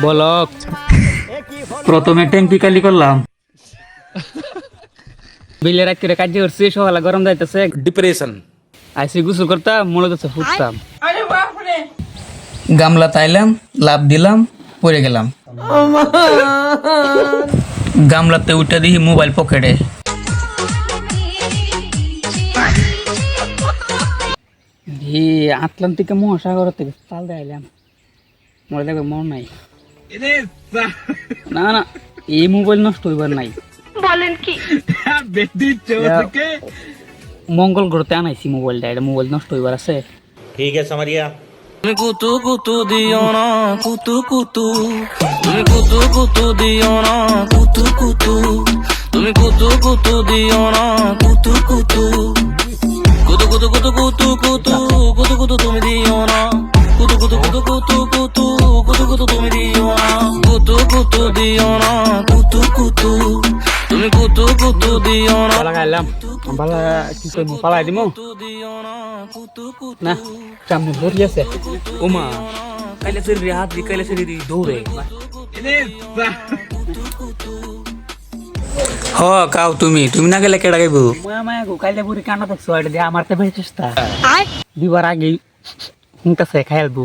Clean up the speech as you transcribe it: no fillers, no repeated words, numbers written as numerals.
বলক প্রথমে ট্যাঙ্কি কালি করলাম, বিলে রাত করে কাজ করছি, সকালে গরম যাইতেছে, डिप्रेशन আইসি গোসল করতাম, মনে হচ্ছে ফুটতাম। গামলা তাইলাম, লাভ দিলাম, পড়ে গেলাম। গামলাতে উঠে দিই মোবাইল পকেটে। আটলান্টিক মহাসাগর থেকে চাল দেখাইলাম, মনে দেখবে মন নাই। না না, এই মোবাইল নষ্ট হইবার নাই। বলেন কি? মঙ্গল গ্রহতে আনাইছি মোবাইলটা, এটা মোবাইল নষ্ট হইবার আছে। ठीक है समरिया তুমি কুতু কুতু দিও না কুতু কুতু, তুমি কুতু কুতু দিও না কুতু কুতু, তুমি কুতু কুতু দিও না কুতু কুতু, কুতু কুতু কুতু কুতু কুতু কুতু কুতু তুমি দিও না, কুতু কুতু কুতু কুতু কুতু কুতু কুতু তুমি দিও না, কুতু কুতু দিও না কুতু কুতু, তুমি কুতু কুতু দিও না পালা খাইলাম, পালা কি করবো, পালাই দিব না, সামনে ভরি আছে। ওমা কাইলে শরীরে হাত দি, কাইলে শরীরে দৌড়ে। হ কাও তুমি না গেলে কেডা গাইবো? মায়া মায়া গো, কাইলে বুড়ি কান্না দেখছো, এটা দিয়ে আমার তো বেশ চেষ্টা দিবার আগেই হুঁকাছে খাইলবো।